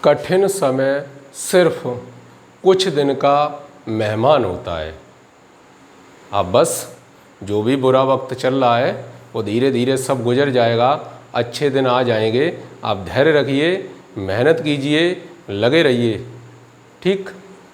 कठिन समय सिर्फ कुछ दिन का मेहमान होता है। अब बस जो भी बुरा वक्त चल रहा है वो धीरे धीरे सब गुजर जाएगा, अच्छे दिन आ जाएंगे। आप धैर्य रखिए, मेहनत कीजिए, लगे रहिए। ठीक।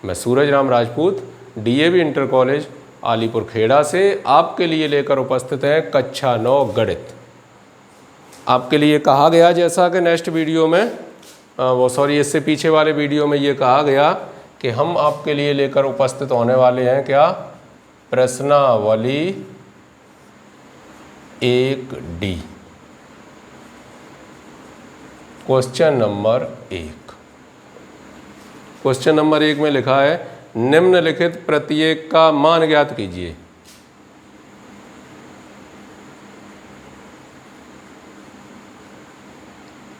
मैं Suraj Ram Rajput DAV inter college Alipur Khera से आपके लिए लेकर उपस्थित है कक्षा 9 गणित। आपके लिए कहा गया जैसा कि नेक्स्ट वीडियो में इससे पीछे वाले वीडियो में ये कहा गया कि हम आपके लिए लेकर उपस्थित होने वाले हैं क्या, प्रश्नावली 1D, question number 1। Question number 1 में लिखा है निम्नलिखित प्रत्येक का मान ज्ञात कीजिए।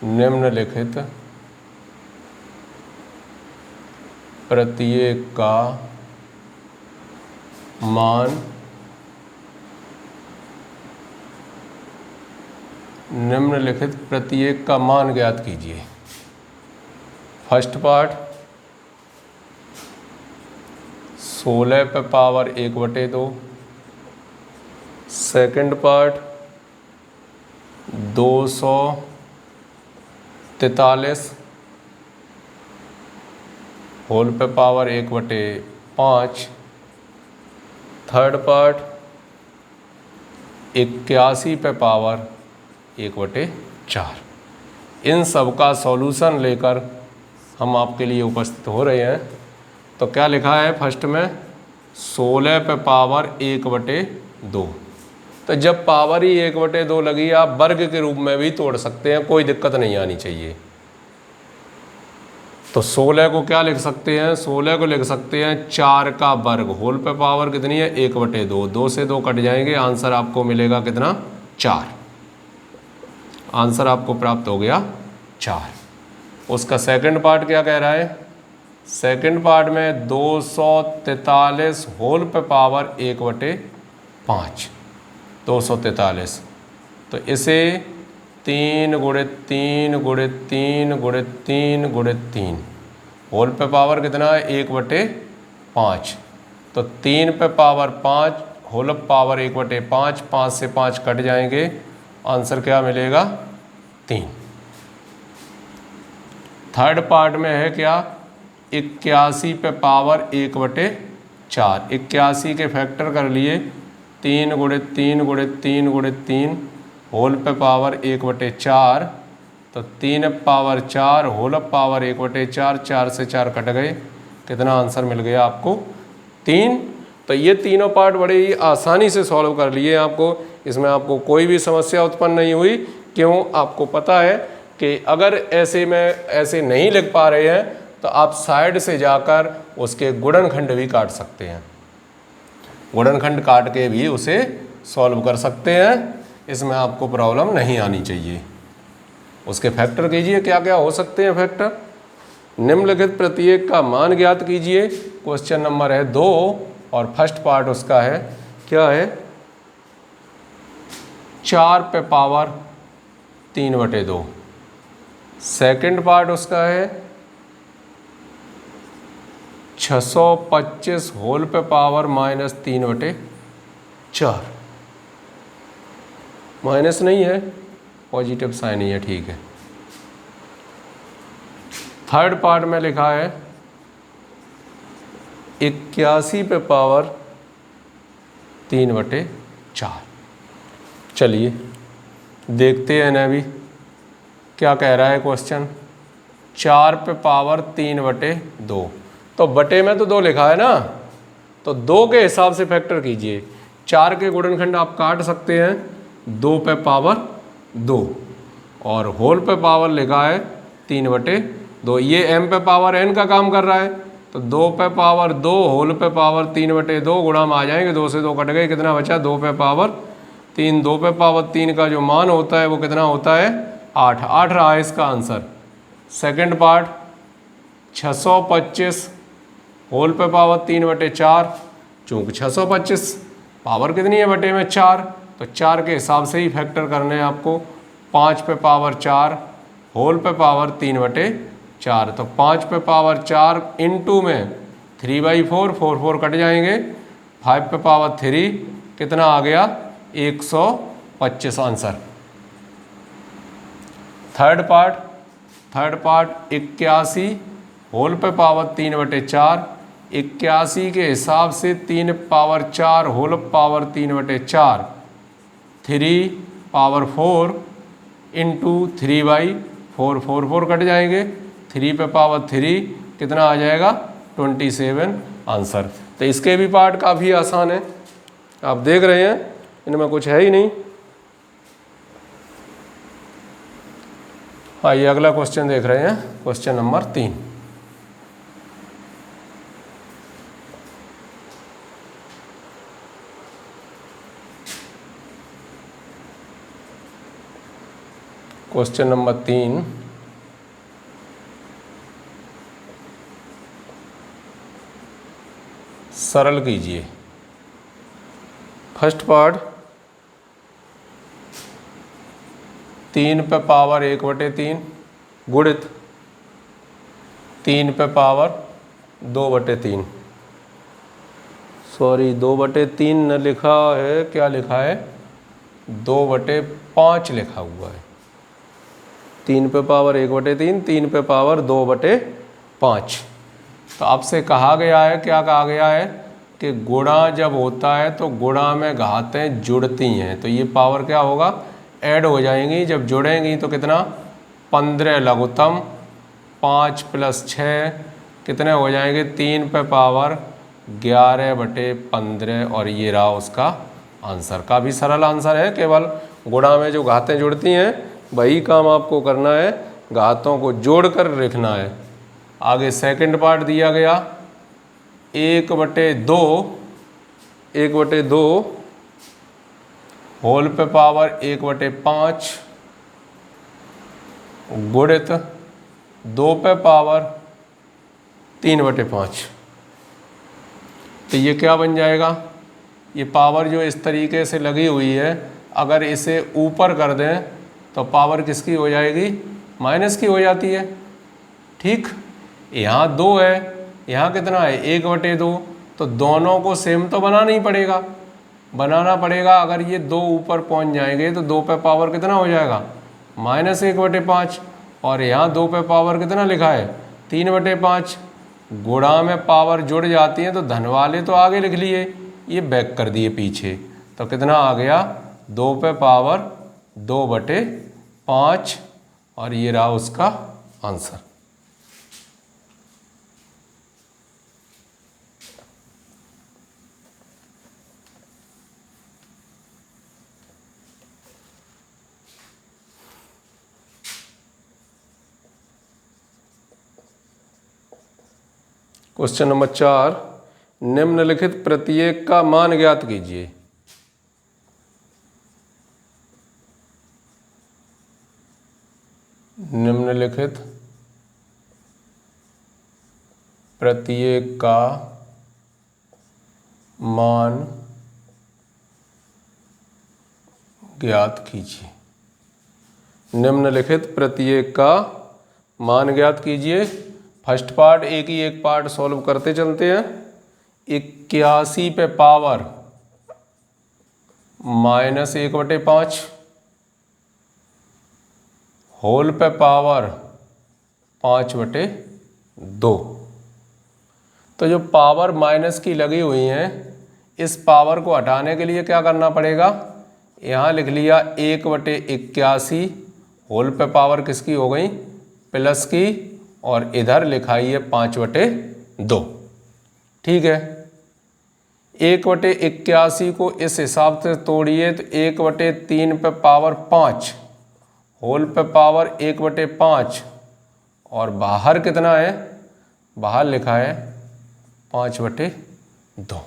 निम्नलिखित प्रत्येक का मान ज्ञात कीजिए। फर्स्ट पार्ट 16 पे पावर 1/2। सेकंड पार्ट 243 होल पे पावर 1/5। थर्ड पार्ट 81 पे पावर 1/4। इन सब का सॉल्यूशन लेकर हम आपके लिए उपस्थित हो रहे हैं। तो क्या लिखा है फर्स्ट में 16 पे पावर 1/2। तो जब पावर ही 1/2 लगी, आप वर्ग के रूप में भी तोड़ सकते हैं, कोई दिक्कत नहीं आनी चाहिए। तो 16 को क्या लिख सकते हैं, 16 को लिख सकते हैं 4 का वर्ग। होल पे पावर कितनी है 1/2, 2 से 2 कट जाएंगे, आंसर आपको मिलेगा कितना 4। आंसर आपको प्राप्त हो गया 4। उसका सेकंड पार्ट क्या कह रहा है, सेकंड पार्ट में 243 होल पे पावर 1/5, 243। तो इसे 3 × 3 × 3 × 3 × 3 होल पे पावर कितना है 1/5। तो 3 पे पावर 5 होल पावर 1/5, 5 से 5 कट जाएंगे, आंसर क्या मिलेगा 3। थर्ड पार्ट में है क्या 81 पे पावर 1/4। 81 के फैक्टर कर लिए 3 × 3 × 3 × 3 होल पे पावर 1/4। तो 3 पावर 4 होल पावर 1/4, 4 से 4 कट गए, कितना आंसर मिल गया आपको 3। तो ये तीनों पार्ट बड़े ही आसानी से सॉल्व कर लिए आपको, इसमें आपको कोई भी समस्या उत्पन्न नहीं हुई। क्यों, आपको पता है कि अगर ऐसे नहीं लिख पा रहे हैं तो आप साइड से जाकर उसके गुणनखंड भी काट सकते हैं, गुणनखंड काट के भी उसे सॉल्व कर सकते हैं। इसमें आपको प्रॉब्लम नहीं आनी चाहिए। उसके फैक्टर कीजिए, क्या क्या हो सकते हैं फैक्टर। निम्नलिखित प्रत्येक का मान ज्ञात कीजिए। क्वेश्चन नंबर है 2 और फर्स्ट पार्ट उसका है क्या है 4 पे पावर 3/2। सेकंड पार्ट उसका है 625 होल पे पावर -3/4। माइनस नहीं है, पॉजिटिव साइन ही है, ठीक है। थर्ड पार्ट में लिखा है 81 पे पावर 3/4। चलिए देखते हैं ना अभी क्या कह रहा है क्वेश्चन। 4 पे पावर 3/2, तो बटे में तो 2 लिखा है ना, तो 2 के हिसाब से फैक्टर कीजिए। 4 के गुणनखंड आप काट सकते हैं, 2 पे पावर 2 और होल पे पावर लिखा है 3/2। ये m पे पावर n का काम कर रहा है, तो 2 पे पावर 2 होल पे पावर 3/2 गुणा में आ जाएंगे, 2 से 2 कट गए, कितना बचा 2 पे पावर 3। 2 पे पावर 3 का जो मान होता है वो कितना होता है 8। 8 रहा है इसका आंसर। सेकंड पार्ट 625 होल पे पावर 3/4, चूँकि 625 पावर कितनी है बटे में 4, तो 4 के हिसाब से ही फैक्टर करने हैं आपको। 5 पे पावर 4 होल पे पावर 3/4। 4, तो 5 पे पावर 4 इंटू में 3/4, 4 कट जाएंगे, 5 पे पावर 3 कितना आ गया 125 आंसर। थर्ड पार्ट 81 होल पे पावर 3/4, 81 के हिसाब से 3 power 4 whole power 3/4, 3 power 4 into 3/4, 4 cut जाएंगे, 3 पे पावर 3 कितना आ जाएगा 27 आंसर। तो इसके भी पार्ट काफ़ी आसान है, आप देख रहे हैं इनमें कुछ है ही नहीं। आइए अगला क्वेश्चन देख रहे हैं, क्वेश्चन नंबर 3। क्वेश्चन नंबर 3 सरल कीजिए। फर्स्ट पार्ट 3 पे पावर 1/3 गुणित 3 पे पावर 2/3, सॉरी 2/3 न लिखा है, क्या लिखा है 2/5 लिखा हुआ है। 3 पे पावर 1/3, 3 पे पावर 2/5। तो आपसे कहा गया है, क्या कहा गया है कि गुणा जब होता है तो गुणा में घातें जुड़ती हैं, तो ये पावर क्या होगा ऐड हो जाएंगी, जब जुड़ेंगी तो कितना 15 लघुत्तम 5 + 6 कितने हो जाएंगे 3 पे पावर 11/15, और ये रहा उसका आंसर। काफ़ी सरल आंसर है, केवल गुणा में जो घातें जुड़ती हैं वही काम आपको करना है, घातों को जोड़कर लिखना है। आगे सेकंड पार्ट दिया गया 1/2 होल पे पावर 1/5 गुणित 2 पे पावर 3/5। तो ये क्या बन जाएगा, ये पावर जो इस तरीके से लगी हुई है अगर इसे ऊपर कर दें तो पावर किसकी हो जाएगी माइनस की हो जाती है। ठीक, यहाँ 2 है, यहाँ कितना है 1/2, तो दोनों को सेम तो बनाना ही पड़ेगा, बनाना पड़ेगा। अगर ये 2 ऊपर पहुँच जाएंगे तो 2 पे पावर कितना हो जाएगा -1/5, और यहाँ 2 पे पावर कितना लिखा है 3/5। गुणा में पावर जुड़ जाती है तो धन वाले तो आगे लिख लिए, ये बैक कर दिए पीछे, तो कितना आ गया 2 पे पावर 2/5, और ये रहा उसका आंसर। क्वेश्चन नंबर 4, निम्नलिखित प्रत्येक का मान ज्ञात कीजिए। निम्नलिखित प्रत्येक का मान ज्ञात कीजिए। निम्नलिखित प्रत्येक का मान ज्ञात कीजिए। फर्स्ट पार्ट एक ही एक पार्ट सॉल्व करते चलते हैं। 81 पे पावर -1/5 होल पे पावर 5/2। तो जो पावर माइनस की लगी हुई हैं, इस पावर को हटाने के लिए क्या करना पड़ेगा, यहाँ लिख लिया 1/81 होल पे पावर किसकी हो गई प्लस की, और इधर लिखाई है 5/2। ठीक है, 1/81 को इस हिसाब से तोड़िए तो 1/3 पे पावर 5 होल पे पावर 1/5, और बाहर कितना है, बाहर लिखा है 5/2।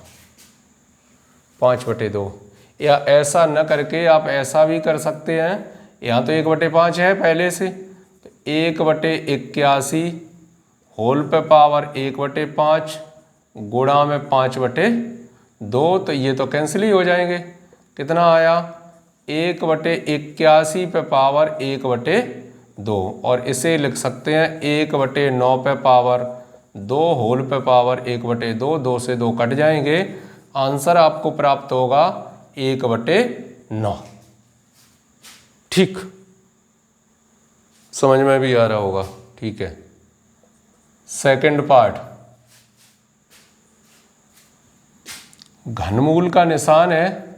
5/2, या ऐसा न करके आप ऐसा भी कर सकते हैं, यहाँ तो 1/5 है पहले से, तो 1/81 होल पे पावर 1/5 गुणा में 5/2, तो ये तो कैंसिल ही हो जाएंगे। कितना आया 1/81 पे पावर 2, और इसे लिख सकते हैं 1/9 पे पावर 2 होल पे पावर 1/2, 2 से 2 कट जाएंगे, आंसर आपको प्राप्त होगा 1/9। ठीक, समझ में भी आ रहा होगा। ठीक है, सेकंड पार्ट, घनमूल का निशान है,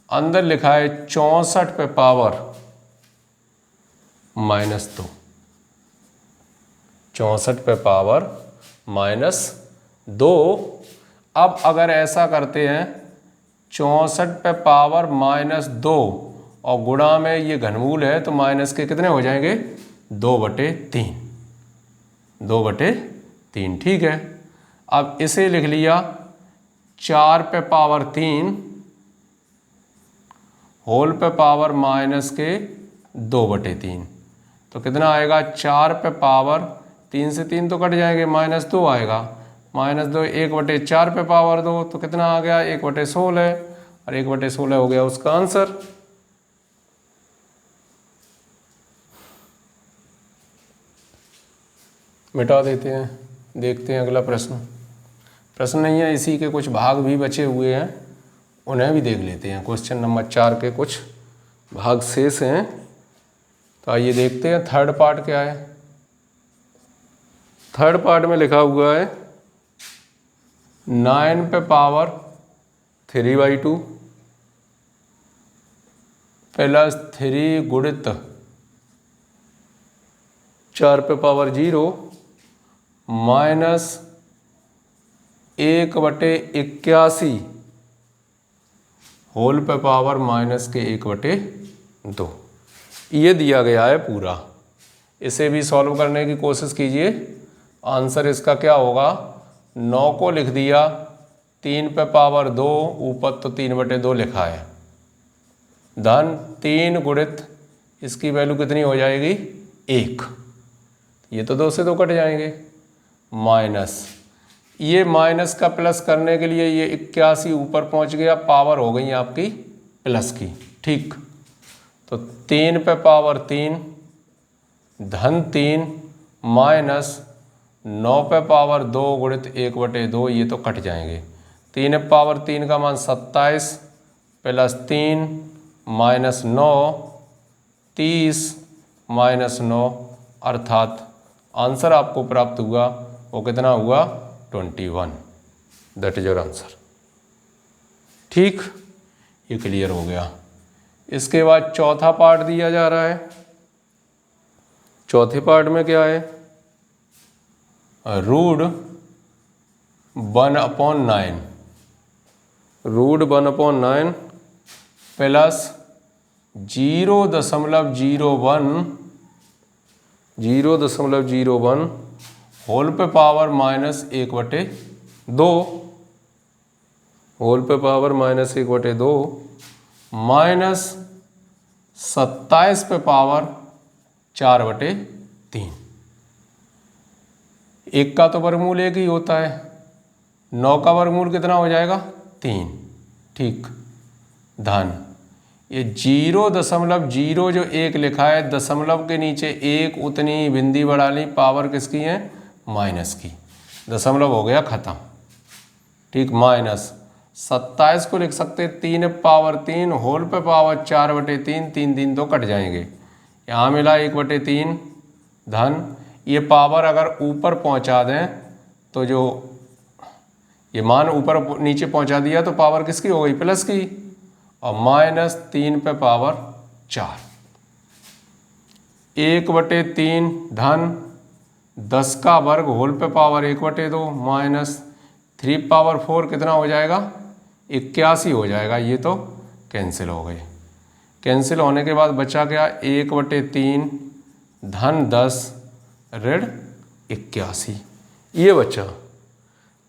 अंदर लिखा है 64 पे पावर -2, 64 पे पावर -2। अब अगर ऐसा करते हैं 64 पे पावर -2 और गुणा में ये घनमूल है तो माइनस के कितने हो जाएंगे, 2/3, 2/3। ठीक है, अब इसे लिख लिया 4 पे पावर 3 होल पे पावर -2/3, तो कितना आएगा, 4 पे पावर 3 से 3 तो कट जाएंगे, -2 आएगा, -2 1/4 पे पावर 2 तो कितना आ गया, 1/16, और 1/16 हो गया उसका आंसर। मिटा देते हैं, देखते हैं अगला प्रश्न। प्रश्न नहीं है, इसी के कुछ भाग भी बचे हुए हैं, उन्हें भी देख लेते हैं। क्वेश्चन नंबर 4 के कुछ भाग शेष हैं, तो आइए देखते हैं थर्ड पार्ट क्या है। थर्ड पार्ट में लिखा हुआ है 9 पे पावर 3/2 प्लस 3 गुणित 4 पे पावर 0 माइनस 1/81 होल पे पावर -1/2, ये दिया गया है पूरा। इसे भी सॉल्व करने की कोशिश कीजिए। आंसर इसका क्या होगा, 9 को लिख दिया 3 पे पावर 2, ऊपर तो 3/2 लिखा है, धन 3 गुणित इसकी वैल्यू कितनी हो जाएगी, 1, ये तो 2 से 2 कट जाएंगे, माइनस ये माइनस का प्लस करने के लिए ये 81 ऊपर पहुंच गया, पावर हो गई आपकी प्लस की। ठीक, तो 3 पे पावर 3 धन 3 माइनस 9 पे पावर 2 गुणित 1/2, ये तो कट जाएंगे। 3 पे पावर 3 का मान 27 प्लस 3 -9 30 -9, अर्थात आंसर आपको प्राप्त हुआ वो कितना हुआ, 21। That is your answer. ठीक, ये क्लियर हो गया। इसके बाद चौथा पार्ट दिया जा रहा है। चौथे पार्ट में क्या है, रूट 1/9, रूट 1/9 प्लस 0.01 होल पे पावर -1/2, होल पे पावर -1/2 माइनस 27 पे पावर 4/3। एक का तो वर्गमूल एक ही होता है, 9 का वर्गमूल कितना हो जाएगा, 3। ठीक, धन ये 0.0 जो 1 लिखा है, दशमलव के नीचे 1 उतनी बिंदी बढ़ा ली, पावर किसकी है, माइनस की, दशमलव हो गया खत्म। ठीक, माइनस 27 को लिख सकते 3 पावर 3 होल पे पावर 4/3, 3 3 तो कट जाएंगे, यहाँ मिला 1/3, धन ये पावर अगर ऊपर पहुँचा दें तो जो ये मान ऊपर नीचे पहुँचा दिया तो पावर किसकी हो गई, प्लस की, और -3 पे पावर 4, 1/3 धन 10 का वर्ग होल पे पावर 1/2 माइनस 3 पावर 4 कितना हो जाएगा, 81 हो जाएगा। ये तो कैंसिल हो गए। कैंसिल होने के बाद बचा क्या, 1/3 धन 10 ऋण 81, ये बचा।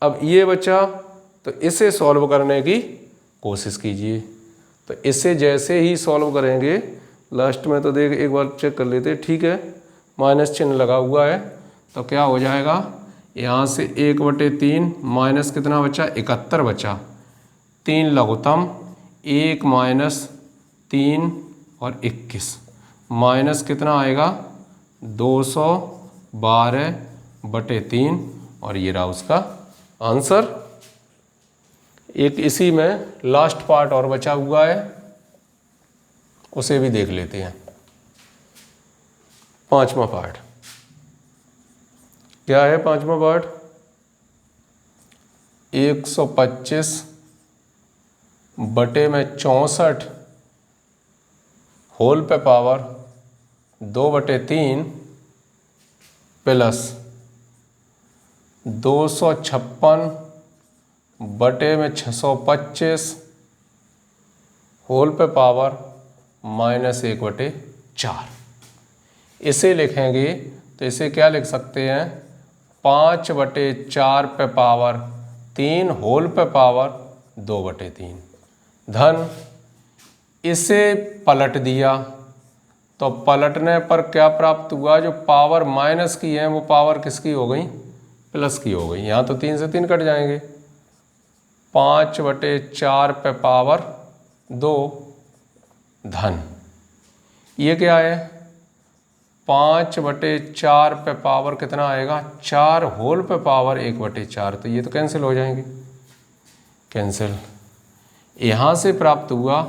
अब ये बचा तो इसे सॉल्व करने की कोशिश कीजिए। तो इसे जैसे ही सॉल्व करेंगे, लास्ट में तो देख एक बार चेक कर लेते, ठीक है, माइनस चिन्ह लगा हुआ है, तो क्या हो जाएगा, यहाँ से 1/3 माइनस कितना बचा, 71 बचा, 3 लघुत्तम 1 - 3 और 21 माइनस कितना आएगा 212/3 और ये रहा उसका आंसर। एक इसी में लास्ट पार्ट और बचा हुआ है, उसे भी देख लेते हैं। 5वां पार्ट क्या है? 5वां पार्ट 125/64 होल पे पावर 2/3 प्लस 256/625 होल पे पावर -1/4। इसे लिखेंगे तो इसे क्या लिख सकते हैं? 5/4 पे पावर 3 होल पे पावर 2/3 धन। इसे पलट दिया तो पलटने पर क्या प्राप्त हुआ? जो पावर माइनस की है वो पावर किसकी हो गई? प्लस की हो गई। यहाँ तो 3 से 3 कट जाएंगे। 5/4 पे पावर 2 धन ये क्या है? 5/4 पे पावर कितना आएगा? 4 होल पे पावर 1/4। तो ये तो कैंसिल हो जाएंगे, कैंसिल। यहाँ से प्राप्त हुआ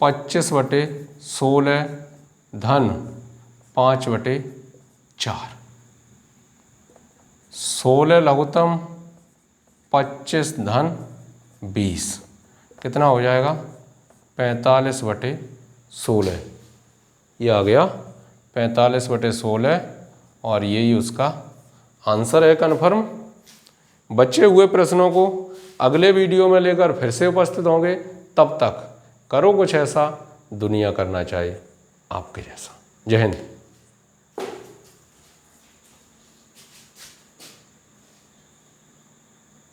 25/16 धन 5/4। 16 लघुत्तम 25 धन 20 कितना हो जाएगा? 45/16। ये आ गया 45/16 और यही उसका आंसर है कन्फर्म। बचे हुए प्रश्नों को अगले वीडियो में लेकर फिर से उपस्थित होंगे। तब तक करो कुछ ऐसा दुनिया करना चाहे आपके जैसा। जय हिंद।